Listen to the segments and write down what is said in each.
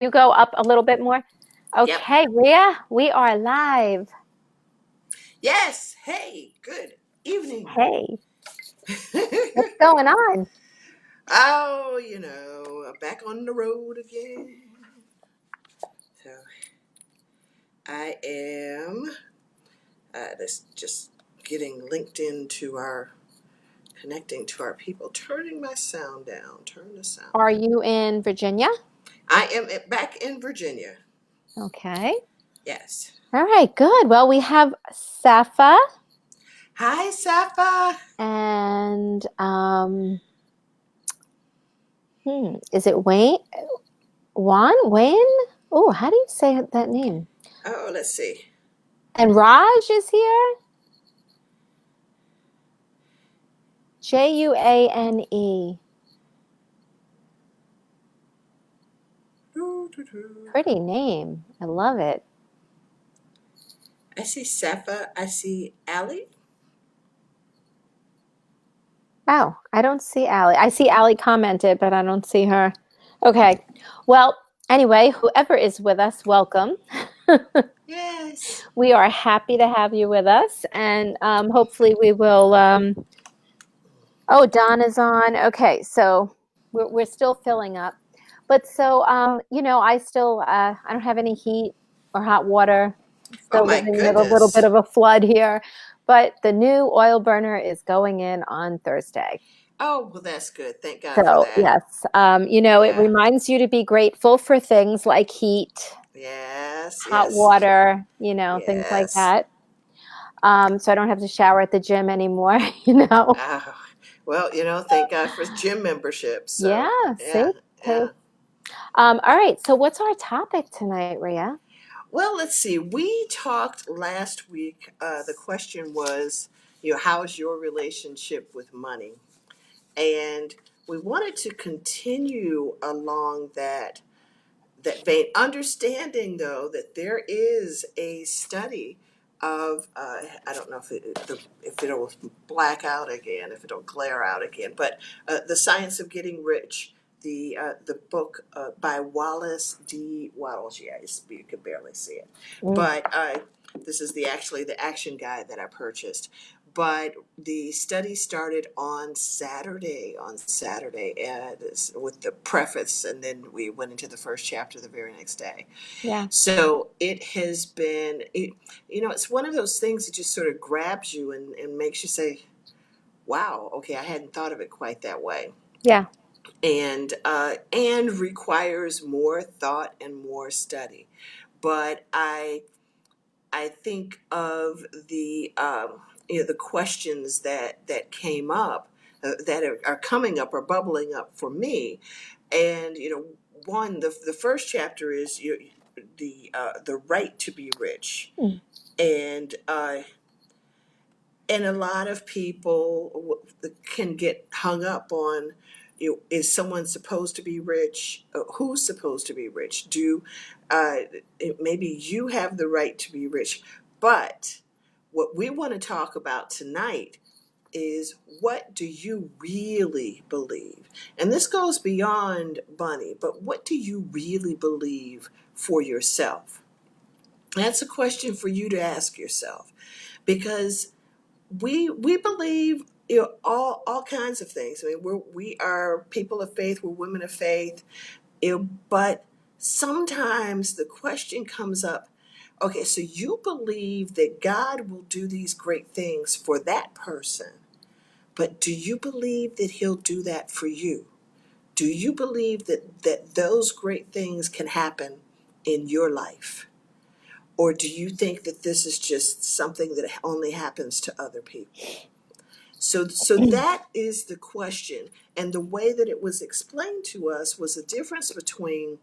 You go up a little bit more. Yep. Okay, Rhea, we are live. Yes. Hey, good evening. Hey, what's going on? Oh, back on the road again. So I am this just getting linked into our connecting to our people, turning my sound down, turn the sound Are down. you in Virginia? I am back in Virginia. Okay. Yes. All right, good. Well, we have Safa Hi, Safa. and is it Wayne? Wayne? Oh, how do you say that name? Oh, let's see. And Raj is here. Juane. Doo, doo, doo. Pretty name. I love it. I see Safa. I see Allie. Oh, I don't see Allie. I see Allie commented, but I don't see her. Okay. Well, anyway, whoever is with us, welcome. Yes. We are happy to have you with us, and hopefully we will. Oh, Don is on. Okay, so we're still filling up, but so I don't have any heat or hot water. Oh Still my living with a little bit goodness. of a flood here, but the new oil burner is going in on Thursday. Oh, well, that's good. Thank God for So, that. yes, it Yeah. reminds you to be grateful for things like heat, Yes, hot yes, water, things like yes. that. So I don't have to shower at the gym anymore, Oh, well, thank God for gym memberships. So, Yeah, see? yeah, Hey. yeah. All right, so what's our topic tonight, Rhea? Well, let's see. We talked last week. The question was, how's your relationship with money? And we wanted to continue along that vein, understanding though that there is a study of I don't know if it'll black out again, if it'll glare out again, but the science of getting rich, the book by Wallace D. Waddles. Yeah, you could barely see it, Mm, but this is the action guide that I purchased. But the study started on Saturday, with the preface, and then we went into the first chapter the very next day. yeah, So it has been, it's one of those things that just sort of grabs you and makes you say, wow, okay, I hadn't thought of it quite that way. yeah. And requires more thought and more study. But I think of the questions that came up, that are coming up or bubbling up for me, and one, the first chapter is the right to be rich, Mm, and a lot of people can get hung up on, is someone supposed to be rich? Who's supposed to be rich? Uh, Maybe you have the right to be rich, but what we want to talk about tonight is, what do you really believe? And this goes beyond money, but what do you really believe for yourself? That's a question for you to ask yourself, because we believe, all kinds of things. I mean, we are people of faith. We're women of faith. But sometimes the question comes up. Okay, so you believe that God will do these great things for that person, but do you believe that He'll do that for you? Do you believe that those great things can happen in your life? Or do you think that this is just something that only happens to other people? So that is the question. And the way that it was explained to us was the difference between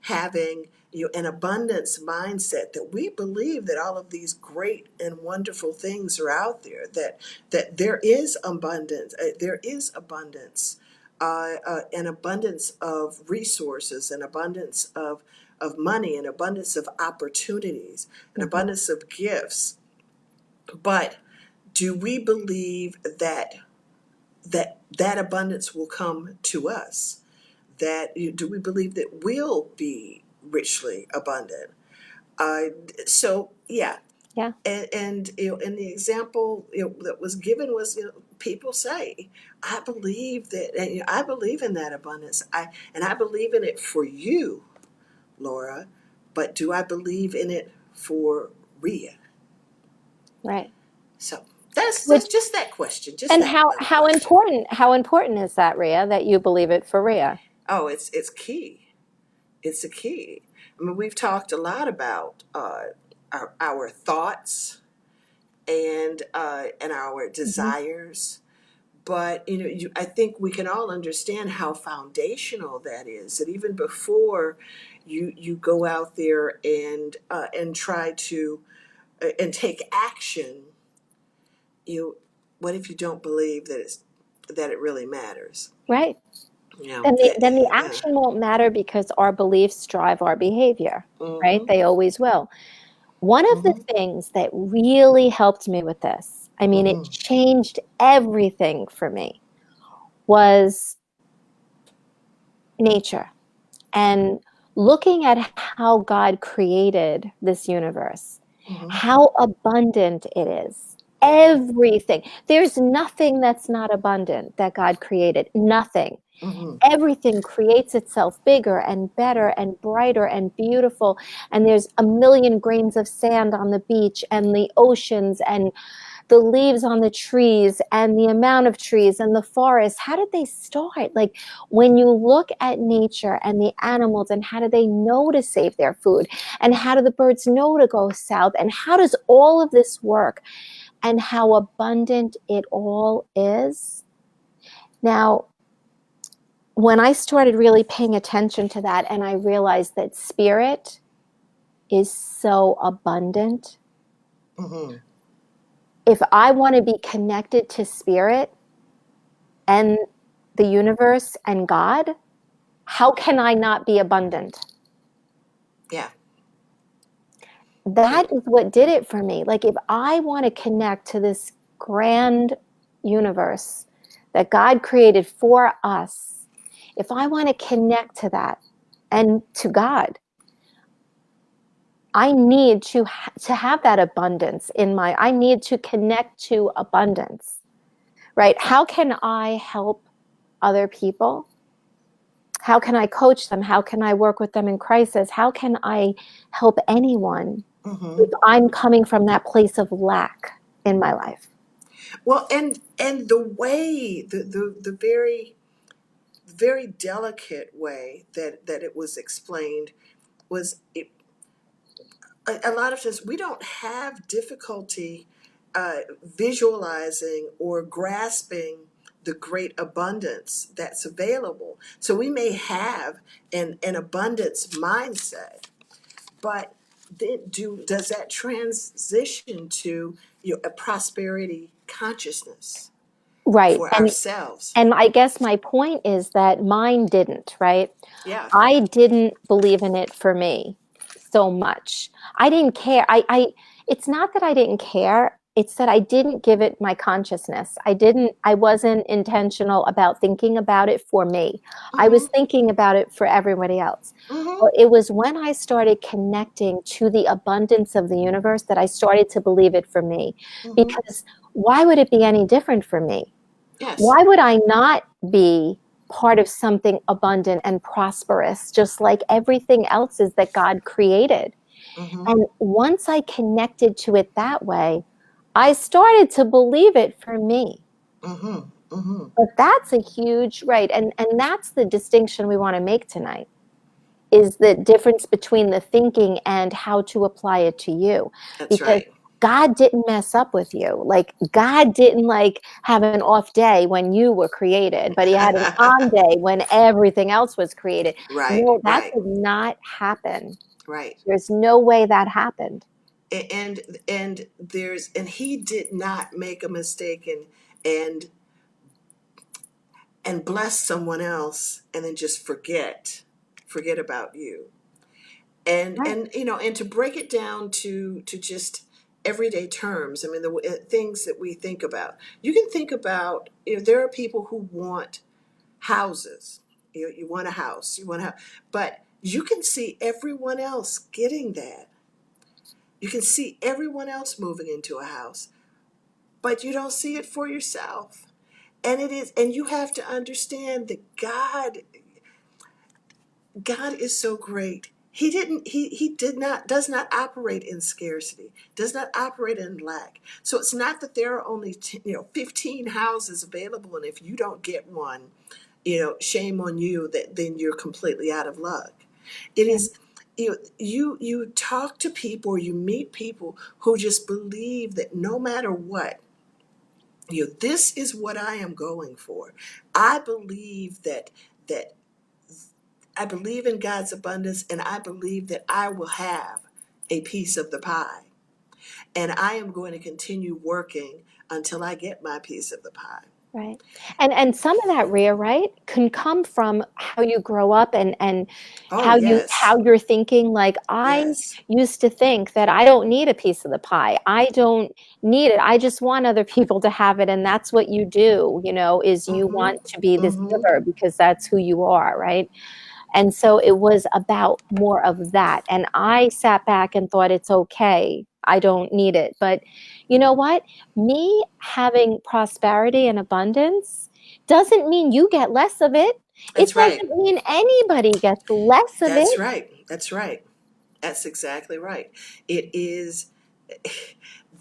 having, an abundance mindset, that we believe that all of these great and wonderful things are out there, that there is abundance, an abundance of resources, an abundance of money, an abundance of opportunities, an mhm, abundance of gifts. But do we believe that abundance will come to us? Do we believe that we'll be richly abundant. Uh, so yeah, Yeah. and in the example that was given was, people say, I believe that, and I believe in that abundance. I believe in it for you, Laura, but do I believe in it for Rhea? Right. So that's Which just that question, just and that how little how question. important is that, Rhea, that you believe it for Rhea? Oh, it's key. It's a key. I mean, we've talked a lot about our thoughts and our Hmm. desires, but I think we can all understand how foundational that is. That even before you go out there and try to and take action, you what if you don't believe that it really matters? Right. You know, Then the yeah. action won't matter because our beliefs drive our behavior, right? Mm-hmm. They always will. One of the Mm-hmm. things that really helped me with this, I mean, it Mm-hmm. changed everything for me, was nature and looking at how God created this universe, Mm-hmm. how abundant it is. Mm-hmm. Everything. There's nothing that's not abundant that God created. Nothing. Mm-hmm. Everything creates itself bigger and better and brighter and beautiful. And there's a million grains of sand on the beach and the oceans and the leaves on the trees and the amount of trees and the forest. How did they start? Like when you look at nature and the animals, and how do they know to save their food? And how do the birds know to go south? And how does all of this work? And how abundant it all is. Now, when I started really paying attention to that, and I realized that spirit is so abundant, Mm-hmm. if I want to be connected to spirit and the universe and God, how can I not be abundant? Yeah. Yeah. That is what did it for me. Like, if I want to connect to this grand universe that God created for us, if I want to connect to that and to God, I need to have that abundance in my, I need to connect to abundance, right? How can I help other people? How can I coach them? How can I work with them in crisis? How can I help anyone Mm-hmm. if I'm coming from that place of lack in my life? Well, and the way the very delicate way that it was explained was a lot of times we don't have difficulty visualizing or grasping the great abundance that's available. So we may have an abundance mindset, but then does that transition to a prosperity consciousness Right. for ourselves? And I guess my point is that mine didn't, right? Yeah. I didn't believe in it for me so much. I didn't care. It's not that I didn't care. It's that I didn't give it my consciousness. I wasn't intentional about thinking about it for me. I Mm-hmm. was thinking about it for everybody else. Mm-hmm. Well, it was when I started connecting to the abundance of the universe that I started to believe it for me. Mm-hmm. Because why would it be any different for me? Yes. Why would I not be part of something abundant and prosperous, just like everything else is that God created? Mm-hmm. And once I connected to it that way, I started to believe it for me. Mm-hmm. Mm-hmm. But that's a huge, right. And that's the distinction we want to make tonight, is the difference between the thinking and how to apply it to you. That's Because right. God didn't mess up with you. Like God didn't like have an off day when you were created, but he had an on day when everything else was created. Right. No, that Right. did not happen. Right. There's no way that happened. And he did not make a mistake and and bless someone else and then just forget about you. Right. And to break it down to just everyday terms. I mean, the things that we think about. You can think about, there are people who want houses. You want a house, but you can see everyone else getting that. You can see everyone else moving into a house, but you don't see it for yourself. And it is, and you have to understand that God is so great. He did not, does not operate in scarcity, does not operate in lack. So it's not that there are only 15 houses available, and if you don't get one, shame on you, that then you're completely out of luck. It Right. is, you talk to people, or you meet people who just believe that no matter what, this is what I am going for. I believe that I believe in God's abundance, and I believe that I will have a piece of the pie. And I am going to continue working until I get my piece of the pie. Right. And some of that, Rhea, right, can come from how you grow up and Oh, yes. how you're thinking. Like, I Yes. used to think that I don't need a piece of the pie. I don't need it. I just want other people to have it. And that's what you do, is you Mm-hmm. want to be this Mm-hmm. giver because that's who you are, right? And so it was about more of that. And I sat back and thought, it's okay. I don't need it. But you know what? Me having prosperity and abundance doesn't mean you get less of it. It That's right. doesn't mean anybody gets less of it. That's right. That's right. That's exactly right. It is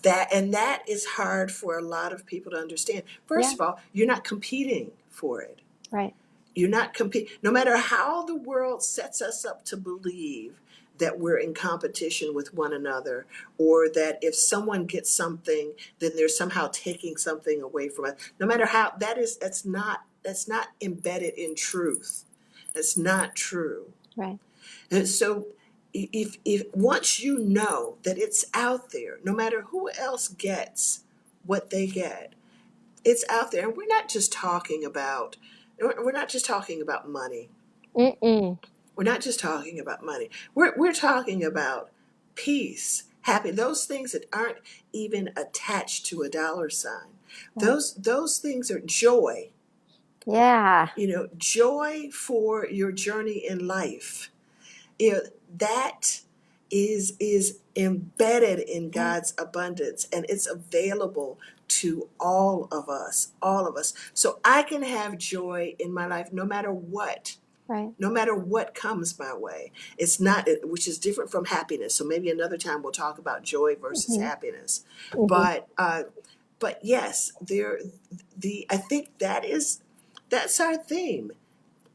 that, and that is hard for a lot of people to understand. Yeah, First of all, you're not competing for it. right, You're not compete. No matter how the world sets us up to believe that we're in competition with one another, or that if someone gets something, then they're somehow taking something away from us. No matter how that is, that's not embedded in truth. That's not true. right. And so, if once you know that it's out there, no matter who else gets what they get, it's out there. And we're not just talking about money. Mm-mm. We're not just talking about money. We're talking about peace, happy, those things that aren't even attached to a dollar sign. Right. Those things are joy, Yeah, joy for your journey in life. You know, that is embedded in right, God's abundance, and it's available to all of us. So I can have joy in my life no matter what, right. no matter what comes my way. It's not, which is different from happiness. So maybe another time we'll talk about joy versus Hmm. happiness. Hmm. But yes, I think that's our theme,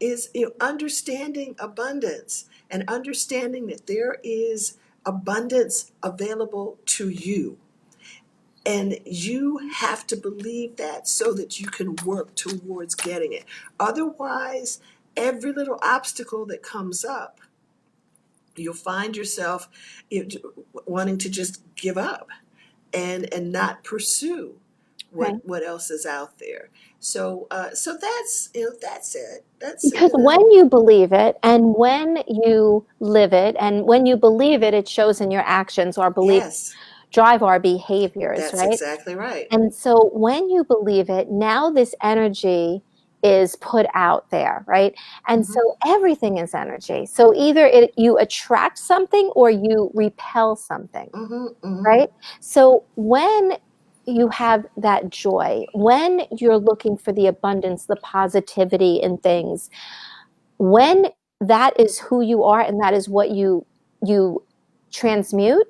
is understanding abundance, and understanding that there is abundance available to you, and you have to believe that so that you can work towards getting it. Otherwise, every little obstacle that comes up, you'll find yourself wanting to just give up and not pursue Right. what else is out there. So that's it. That's Because when you believe it and when you live it and when you believe it, it shows in your actions. Our beliefs yes, drive our behaviors, that's right? exactly right. And so when you believe it, now this energy is put out there, right? And Hmm. so everything is energy. So either you attract something or you repel something, Hmm. Hmm. right? So when you have that joy, when you're looking for the abundance, the positivity in things, when that is who you are and that is what you transmute,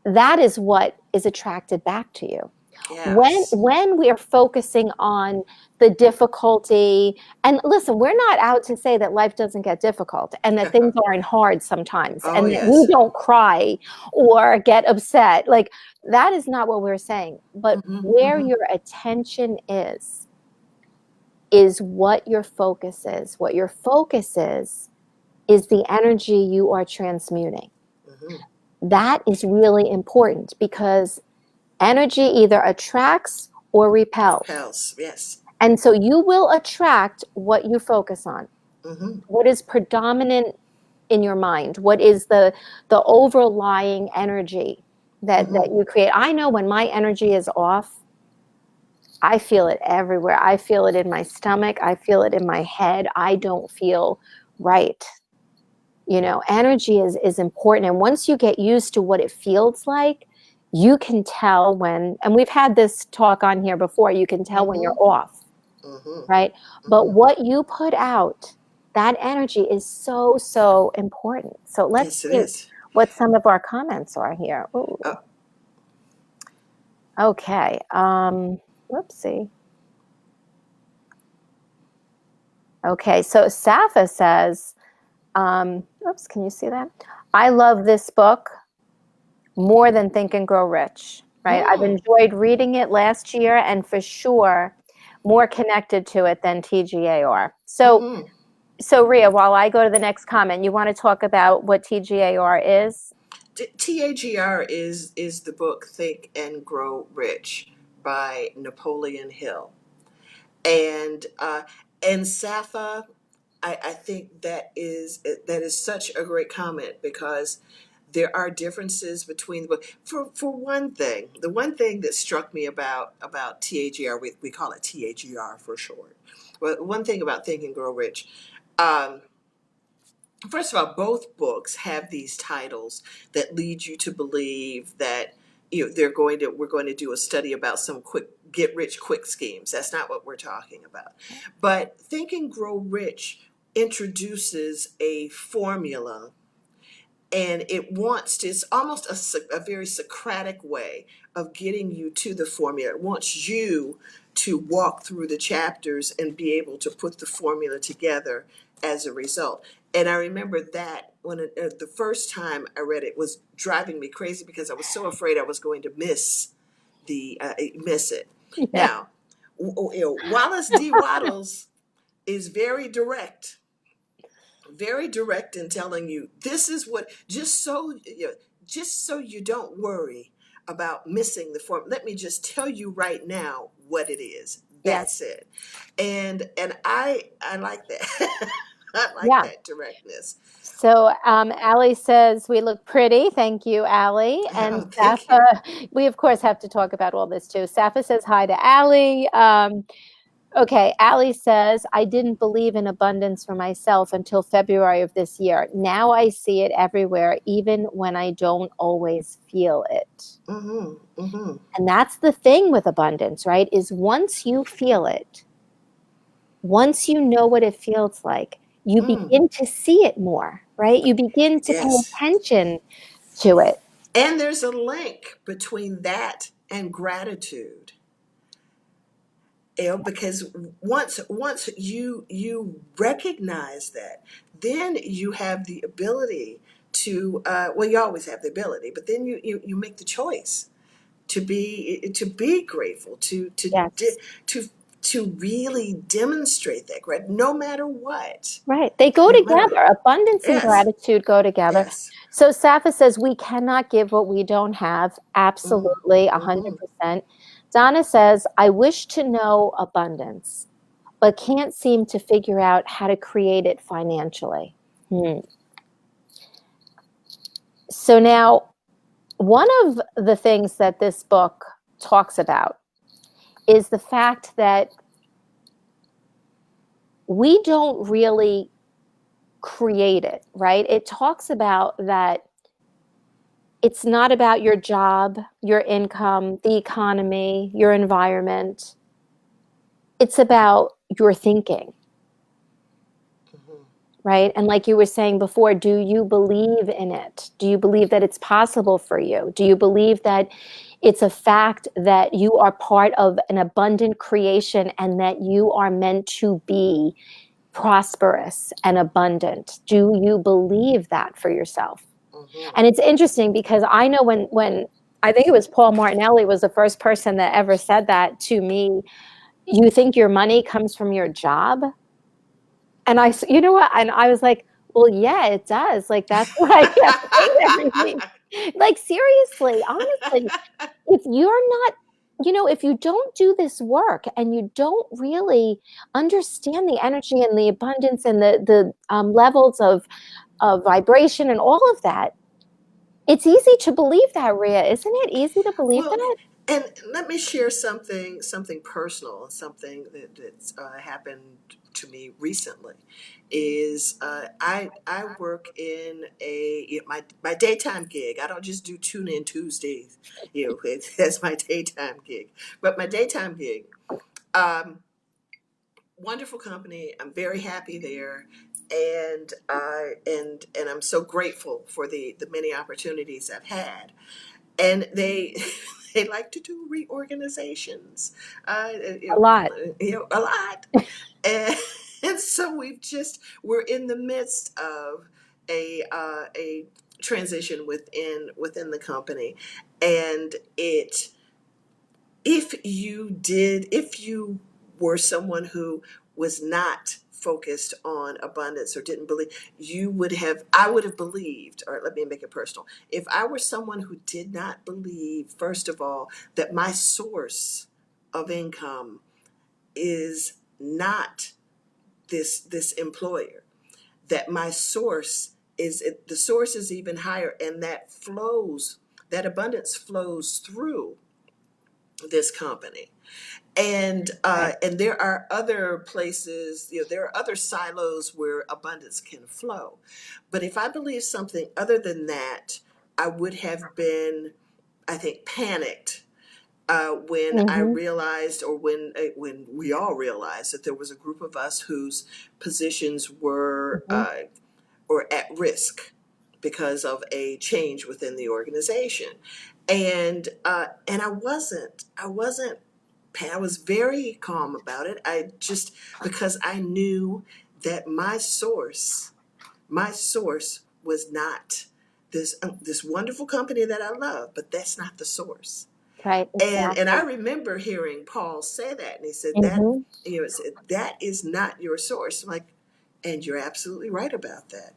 that is what is attracted back to you. Yes. When we are focusing on the difficulty, and listen, we're not out to say that life doesn't get difficult and that things aren't hard sometimes Oh, and that we yes. don't cry or get upset. Like, that is not what we're saying. But Hmm. where Hmm. your attention is what your focus is. What your focus is the energy you are transmuting. Hmm. That is really important because energy either attracts or repels. Repels. Yes. And so you will attract what you focus on. Hmm. What is predominant in your mind? What is the overlying energy that Hmm. you create? I know when my energy is off, I feel it everywhere. I feel it in my stomach. I feel it in my head. I don't feel right. Energy is important. And once you get used to what it feels like, you can tell when, and we've had this talk on here before, you can tell when you're Mm-hmm. off, Mm-hmm. right? But Mm-hmm. what you put out, that energy is so, so important. So let's Yes, it see is. what some of our comments are here. Ooh. Uh, Okay. Whoopsie. Okay, so Safa says, oops, can you see that? I love this book more than Think and Grow Rich, right? I've hmm. enjoyed reading it last year and for sure more connected to it than TGAR. Mm-hmm. So Rhea, while I go to the next comment, you want to talk about what TGAR is? TAGR is the book Think and Grow Rich by Napoleon Hill. And Safa, I think that is such a great comment because there are differences between the book. For one thing, the one thing that struck me about TAGR, we call it TAGR for short. But one thing about Think and Grow Rich, um, first of all, both books have these titles that lead you to believe that we're going to do a study about some quick get rich quick schemes. That's not what we're talking about. But Think and Grow Rich introduces a formula, and it's almost a very Socratic way of getting you to the formula. It wants you to walk through the chapters and be able to put the formula together as a result. And I remember that when the first time I read it was driving me crazy because I was so afraid I was going to miss it. Yeah. Now, Wallace D. Waddles is very direct in telling you this is what, just so you don't worry about missing the form. Let me just tell you right now what it is. Yes. That's it. And I like that. I like Yeah. that directness. So Allie says we look pretty. Thank you, Allie. And Oh, thank you. Safa, we of course have to talk about all this too. Safa says hi to Allie. Okay, Allie says, I didn't believe in abundance for myself until February of this year. Now I see it everywhere, even when I don't always feel it. Mm-hmm. Mm-hmm. And that's the thing with abundance, right? Is once you feel it, once you know what it feels like, you Mm. begin to see it more, right? You begin to pay Yes. attention to it. And there's a link between that and gratitude. Because once you recognize that, then you have the ability to well, you always have the ability, but then you make the choice to be grateful, Yes. to to really demonstrate that no matter what, Right. They go no matter together. Abundance and yes, gratitude go together. yes. So Safa says we cannot give what we don't have. Mm-hmm. Absolutely, Mm-hmm. 100%. Donna says, I wish to know abundance, but can't seem to figure out how to create it financially. Hmm. So now, one of the things that this book talks about is the fact that we don't really create it, right? It talks about that it's not about your job, your income, the economy, your environment. It's about your thinking, Mm-hmm. right? And like you were saying before, do you believe in it? Do you believe that it's possible for you? Do you believe that it's a fact that you are part of an abundant creation and that you are meant to be prosperous and abundant? Do you believe that for yourself? Mm-hmm. And it's interesting because I know when I think it was Paul Martinelli was the first person that ever said that to me. You think your money comes from your job? And you know what? And I was like, well, yeah, it does. Like that's what I kept saying everything. Like seriously, honestly, if you're not, if you don't do this work and you don't really understand the energy and the abundance and the levels of vibration and all of that, it's easy to believe that, Rhea. Isn't it easy to believe Well, that? And let me share something personal, something that's happened to me recently. Is I work in my daytime gig. I don't just do tune in Tuesdays. That's my daytime gig. But my daytime gig, um, wonderful company. I'm very happy there, and I'm so grateful for the many opportunities I've had. And they they like to do reorganizations, uh, A lot. a lot, and, and so we're in the midst of a transition within the company, and it if you were someone who was not focused on abundance or didn't believe, I would have believed, or let me make it personal, if I were someone who did not believe, first of all, that my source of income is not this employer, that my source is the source is even higher, and that abundance flows through this company. Right. And there are other places, there are other silos where abundance can flow. But if I believe something other than that, I would have been, I think, panicked when I Hmm. realized, or when we all realized, that there was a group of us whose positions Hmm. were at risk because of a change within the organization. And I was very calm about it. I just, because I knew that my source was not this wonderful company that I love, but that's not the source. Right. And I Exactly. remember hearing Paul say that, and he said that, Hmm. it said, that is not your source. I'm like, and you're absolutely right about that.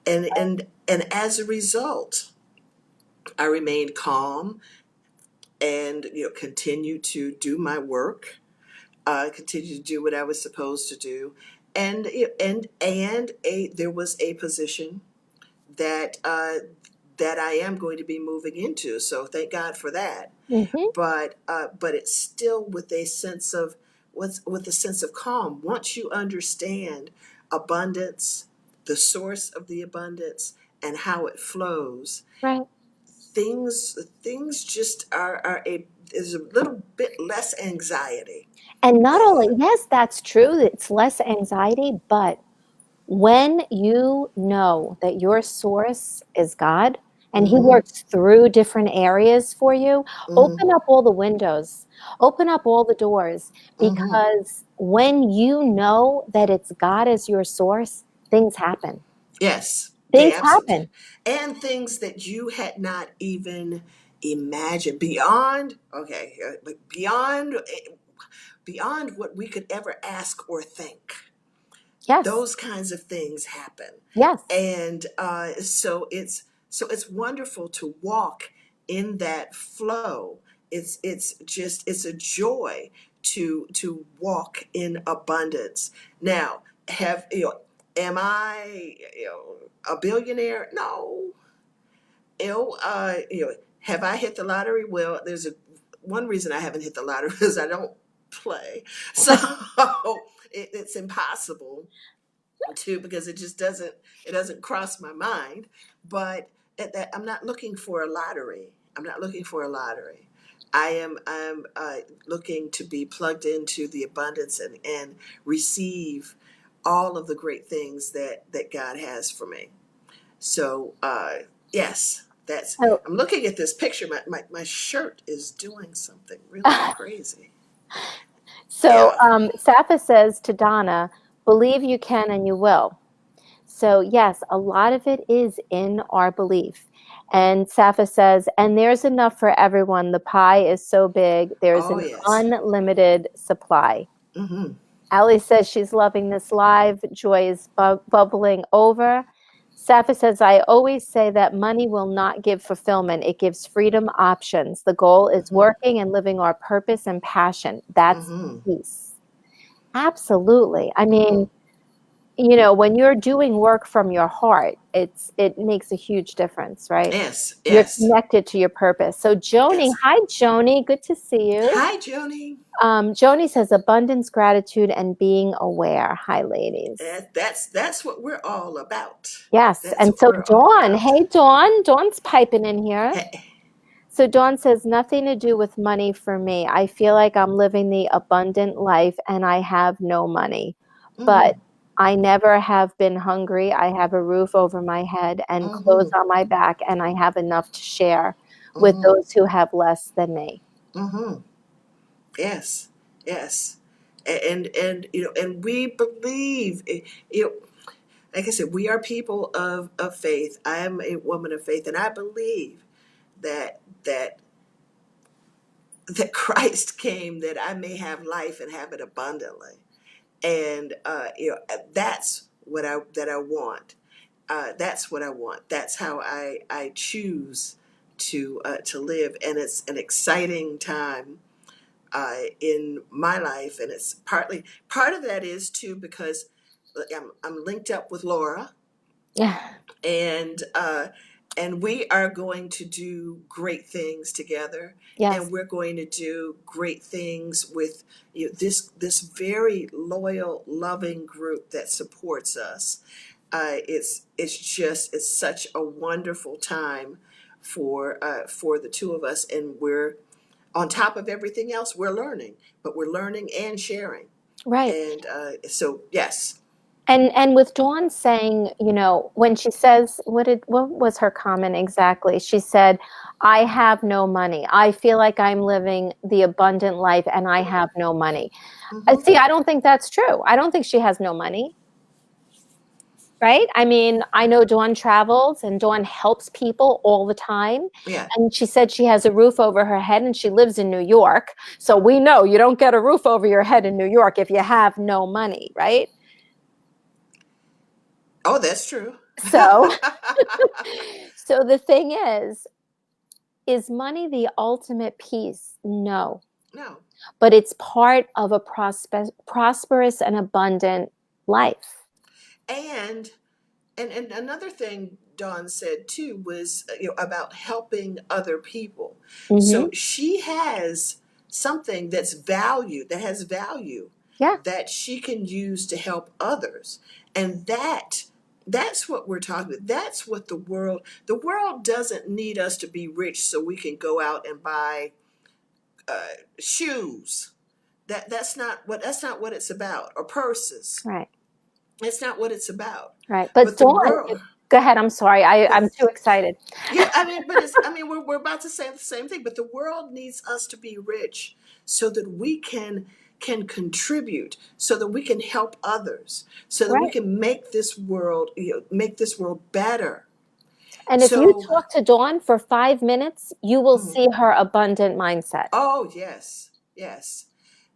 And as a result, I remained calm and continued to do my work, continue to do what I was supposed to do, and there was a position that that I am going to be moving into. So thank God for that. Hmm. But it's still with a sense of calm. Once you understand abundance, the source of the abundance, and how it flows, Right. things just are a is a little bit less anxiety. And not Uh, only, yes, that's true, it's less anxiety, but when you know that your source is God and He mm-hmm, works through different areas for you, mm-hmm, open up all the windows, open up all the doors, mm-hmm. because when you know that it's God as your source, things happen. Yes, they Things absolutely, happen. and things that you had not even imagined, beyond, okay, but beyond what we could ever ask or think. Yes. Those kinds of things happen, Yes. and so it's wonderful to walk in that flow. It's a joy to walk in abundance. Now, have am I a billionaire? No. Have I hit the lottery? Well, there's a one reason I haven't hit the lottery is I don't play, so it's impossible to, because it doesn't cross my mind. But I'm not looking for a lottery. I'm not looking for a lottery. I'm looking to be plugged into the abundance and receive all of the great things that God has for me. So yes, that's. So, I'm looking at this picture. My shirt is doing something really crazy. Yeah. Sappha says to Donna, believe you can and you will. So, yes, a lot of it is in our belief. And Sappha says, and there's enough for everyone. The pie is so big, there's Oh an yes. unlimited supply. Mm-hmm. Ali says she's loving this live. Joy is bubbling over. Sappha says, I always say that money will not give fulfillment. It gives freedom options. The goal is Mm-hmm. working and living our purpose and passion. That's Mm-hmm. peace. Absolutely. I Mm-hmm. mean, when you're doing work from your heart, it makes a huge difference, right? Yes, You're yes. connected to your purpose. So Joni, Yes. hi Joni, good to see you. Hi, Joni. Joni says abundance, gratitude, and being aware. Hi, ladies. That's what we're all about. Yes, That's and what so we're all Dawn, about. hey Dawn, Dawn's piping in here. Hey. So Dawn says nothing to do with money for me. I feel like I'm living the abundant life and I have no money. Mm-hmm. But I never have been hungry. I have a roof over my head and clothes Mm-hmm. on my back, and I have enough to share with Mm-hmm. those who have less than me. Mm-hmm. Yes. Yes. And and we believe like I said, we are people of faith. I am a woman of faith, and I believe that that Christ came that I may have life and have it abundantly. And that's what I want. That's what I want. That's how I choose to live, and it's an exciting time in my life, and it's part of that is too because I'm linked up with Laura, Yeah. and we are going to do great things together, Yes. and we're going to do great things with this very loyal, loving group that supports us. It's such a wonderful time for the two of us, and we're on top of everything else. We're learning, but we're learning and sharing, Right. and so yes. And with Dawn saying, when she says, what was her comment exactly? She said, I have no money. I feel like I'm living the abundant life and I have no money. Hmm. See, I don't think that's true. I don't think she has no money, right? I mean, I know Dawn travels and Dawn helps people all the time. Yeah. And she said she has a roof over her head and she lives in New York. So we know you don't get a roof over your head in New York if you have no money, right? Oh, that's true. So So the thing is money the ultimate peace? No, No. but it's part of a prosperous and abundant life. And and another thing Dawn said too was about helping other people. So Hmm. she has something that has value Yeah, that she can use to help others. And that's what we're talking about. That's what the world doesn't need us to be rich so we can go out and buy shoes. That's not what it's about, or purses. right, That's not what it's about. right. But But the Dawn, world, go ahead. I'm sorry. I'm too excited. yeah, I mean, but we're about to say the same thing. But the world needs us to be rich so that we can contribute, so that we can help others, so that we Right. can make this world make this world better. And if you So, talk to Dawn for 5 minutes, you will mm, see her abundant mindset. oh yes, yes.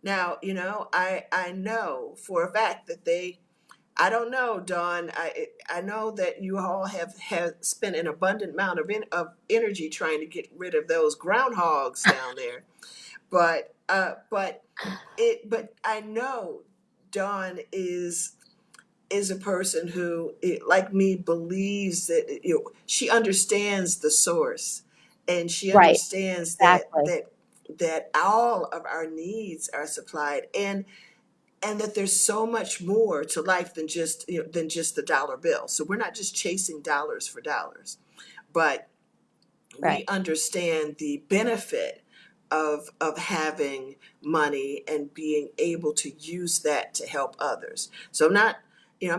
Now I know for a fact that they. I don't know, Dawn. I know that you all have spent an abundant amount of energy trying to get rid of those groundhogs down there. But I know Dawn is a person who, like me, believes that she understands the source, and she Right. understands Exactly. that all of our needs are supplied, and that there's so much more to life than just the dollar bill. So we're not just chasing dollars for dollars, but we Right. understand the benefit of having money and being able to use that to help others. So I'm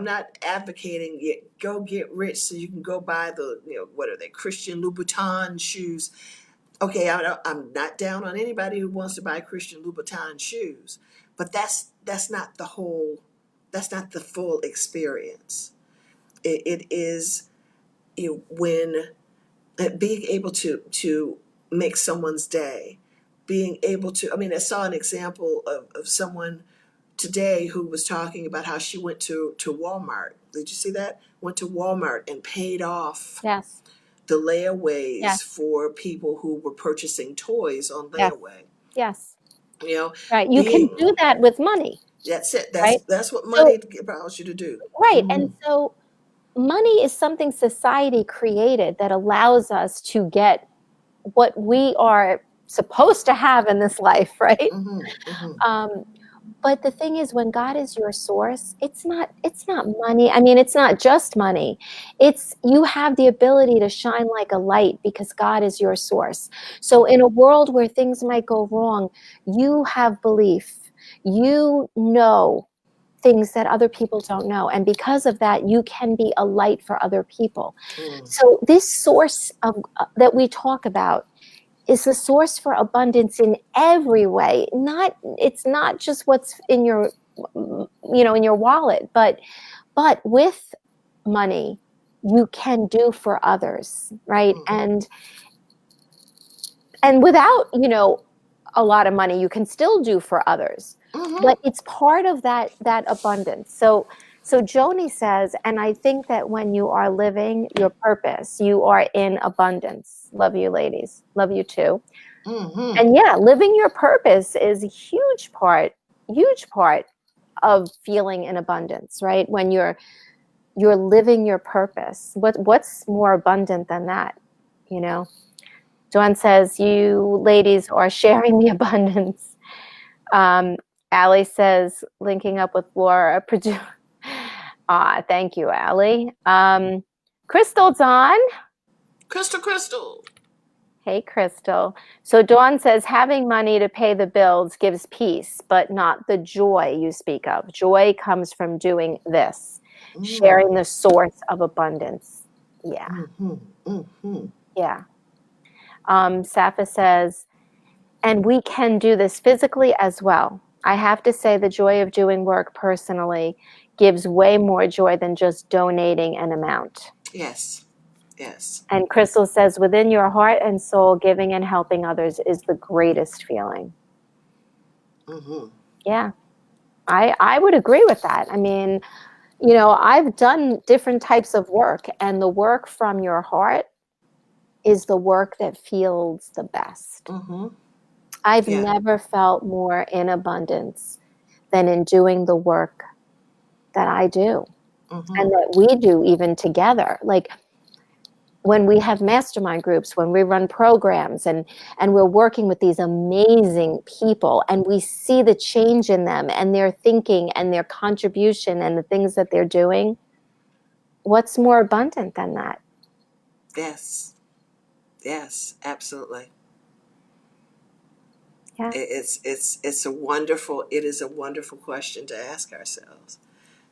not advocating go get rich so you can go buy the what are they, Christian Louboutin shoes. Okay, I'm not down on anybody who wants to buy Christian Louboutin shoes, but that's not the whole. That's not the full experience. It is when being able to make someone's day, being able to. I mean, I saw an example of someone today who was talking about how she went to Walmart. Did you see that? Went to Walmart and paid off Yes. the layaways Yes. for people who were purchasing toys on Yes. layaway. Yes. You know, Right. You can being do that with money. That's it. right? That's what So, money allows you to do. right. Mm-hmm. And so money is something society created that allows us to get what we are supposed to have in this life, right? Mm-hmm. Mm-hmm. Um, but the thing is, when God is your source, it's not money. I mean, it's not just money. It's you have the ability to shine like a light because God is your source. So in a world where things might go wrong, you have belief. You know things that other people don't know. And because of that, you can be a light for other people. Mm. So this source of that we talk about is the source for abundance in every way. Not it's not just what's in your in your wallet, but with money you can do for others, right? Mm. And without, a lot of money, you can still do for others. Mm-hmm. But it's part of that abundance. So Joni says, and I think that when you are living your purpose, you are in abundance. Love you, ladies. Love you too. Mm-hmm. And yeah, living your purpose is a huge part of feeling in abundance, right? When you're living your purpose. What's more abundant than that? You know? Dawn says, you ladies are sharing the abundance. Allie says, linking up with Laura. Thank you, Allie. Crystal's on. Crystal. Hey, Crystal. So Dawn says, having money to pay the bills gives peace, but not the joy you speak of. Joy comes from doing this, Mm. sharing the source of abundance. Yeah, Mm-hmm. Mm-hmm. yeah. Safa says, and we can do this physically as well. I have to say, the joy of doing work personally gives way more joy than just donating an amount. Yes. Yes. And Crystal says, within your heart and soul, giving and helping others is the greatest feeling. Mm-hmm. Yeah, I would agree with that. I mean, I've done different types of work, and the work from your heart is the work that feels the best. Mm-hmm. I've Yeah. never felt more in abundance than in doing the work that I do Mm-hmm. and that we do even together. Like when we have mastermind groups, when we run programs and we're working with these amazing people and we see the change in them and their thinking and their contribution and the things that they're doing, what's more abundant than that? Yes. Yes. Absolutely. Yeah. It is a wonderful question to ask ourselves.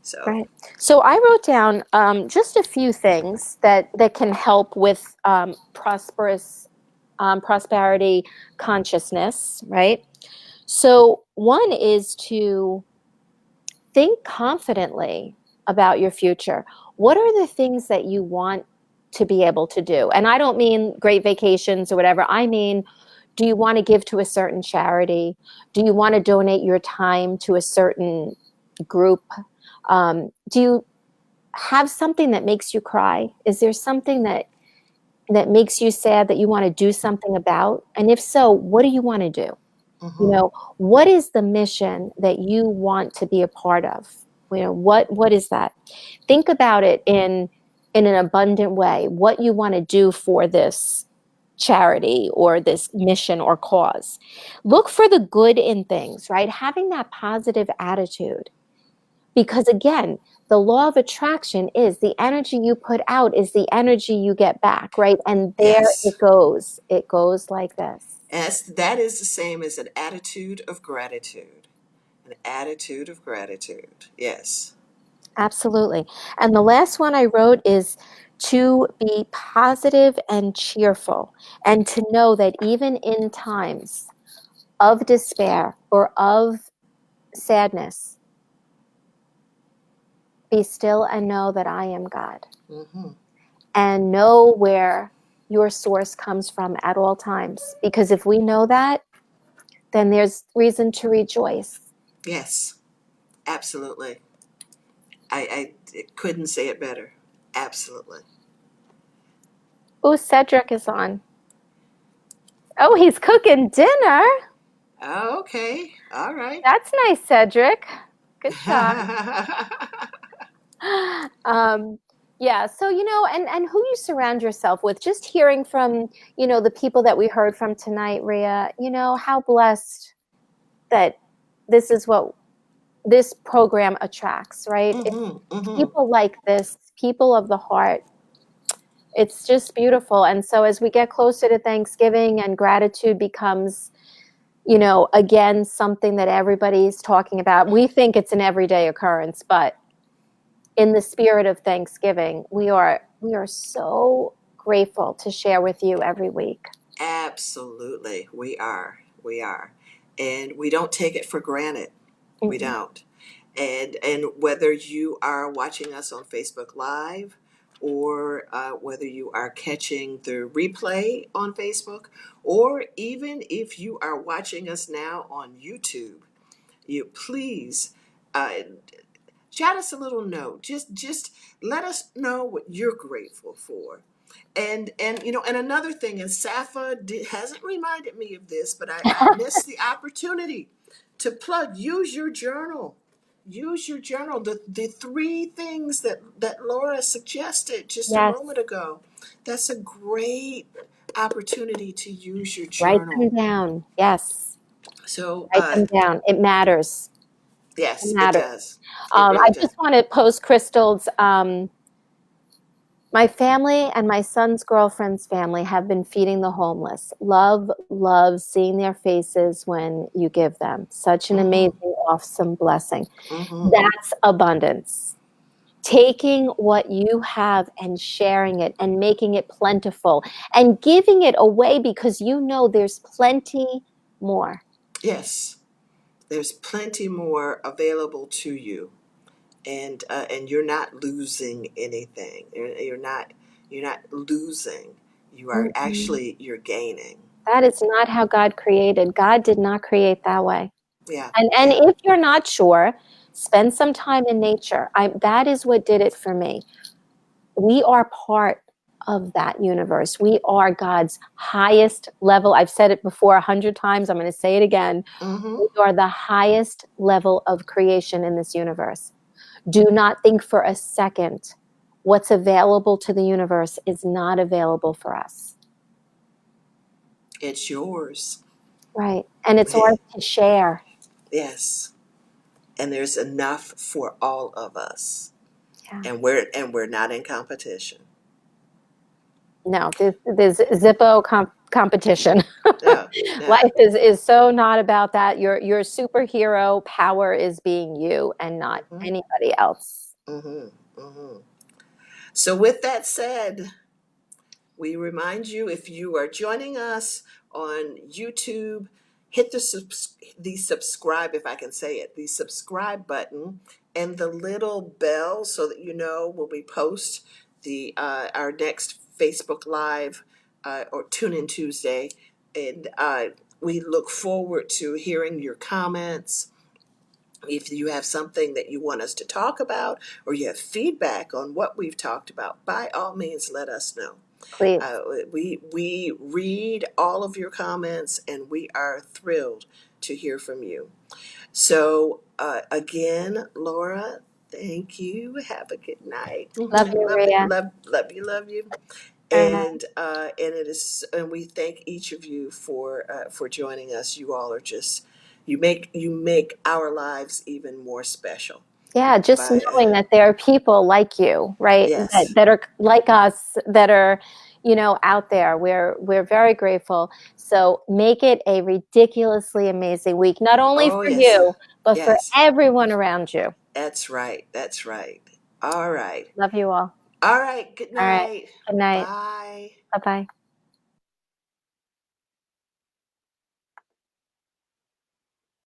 So. Right. So I wrote down just a few things that can help with prosperity consciousness, right? So one is to think confidently about your future. What are the things that you want to be able to do? And I don't mean great vacations or whatever. I mean, do you want to give to a certain charity? Do you want to donate your time to a certain group? Do you have something that makes you cry? Is there something that makes you sad that you want to do something about? And if so, what do you want to do? Mm-hmm. What is the mission that you want to be a part of? What is that? Think about it in an abundant way, what you want to do for this charity or this mission or cause. Look for the good in things, right? Having that positive attitude. Because again, the law of attraction is the energy you put out is the energy you get back, right? And there Yes. it goes. It goes like this. As that is the same as an attitude of gratitude. An attitude of gratitude. Yes. Absolutely. And the last one I wrote is to be positive and cheerful, and to know that even in times of despair or of sadness, be still and know that I am God. Mm-hmm. And know where your source comes from at all times. Because if we know that, then there's reason to rejoice. Yes. Absolutely. I couldn't say it better. Absolutely. Oh, Cedric is on. Oh, he's cooking dinner. Okay. All right. That's nice, Cedric. Good job. Um, yeah, so and who you surround yourself with, just hearing from, the people that we heard from tonight, Rhea, how blessed that this is what this program attracts, right? It's Mm-hmm, mm-hmm. people like this, people of the heart. It's just beautiful. And so as we get closer to Thanksgiving and gratitude becomes, again, something that everybody's talking about, we think it's an everyday occurrence, but in the spirit of Thanksgiving, we are so grateful to share with you every week. Absolutely, we are. We are. And we don't take it for granted. We Mm-mm. don't. And whether you are watching us on Facebook Live or whether you are catching the replay on Facebook, or even if you are watching us now on YouTube, you please uh, jot us a little note. Just let us know what you're grateful for. And another thing, and Safa hasn't reminded me of this, but I missed the opportunity to plug. Use your journal. Use your journal. The three things that Laura suggested just a Yes, moment ago. That's a great opportunity to use your write them journal. down. Yes, So write them down. It matters. It yes, it matters. does. It I really does. just want to post Crystal's. My family and my son's girlfriend's family have been feeding the homeless. Love, love seeing their faces when you give them. Such an Mm-hmm. amazing, awesome blessing. Mm-hmm. That's abundance. Taking what you have and sharing it and making it plentiful and giving it away because there's plenty more. Yes. There's plenty more available to you, and you're not losing anything. You're not losing. You are Mm-mm. actually you're gaining. That is not how God created. God did not create that way. Yeah, And yeah. if you're not sure, spend some time in nature. That is what did it for me. We are part of that universe. We are God's highest level. I've said it before 100 times. I'm going to say it again. Mm-hmm. We are the highest level of creation in this universe. Do not think for a second what's available to the universe is not available for us. It's yours. Right. And it's ours to share. Yes, and there's enough for all of us, Yeah. and we're not in competition. No, there's Zippo competition. No, no. Life is so not about that. Your superhero power is being you and not Mm-hmm. anybody else. Mm-hmm. Mm-hmm. So with that said, we remind you, if you are joining us on YouTube, hit the subscribe, if I can say it, the subscribe button and the little bell so that you know when we post the our next Facebook Live or Tune In Tuesday. And we look forward to hearing your comments. If you have something that you want us to talk about or you have feedback on what we've talked about, by all means, let us know. Please. Uh, we read all of your comments, and we are thrilled to hear from you. So again, Laura, thank you. Have a good night. Love you, Love it. Rhea. Love you. All right. And we thank each of you for joining us. You all are just you make our lives even more special. Yeah, just By knowing that there are people like you, right? That yes, that are like us, that are, out there. We're very grateful. So make it a ridiculously amazing week, not only oh for yes, you, but for yes. everyone around you. That's right. That's right. All right. Love you all. All right. Good All right. night. Good night. Bye. Bye bye.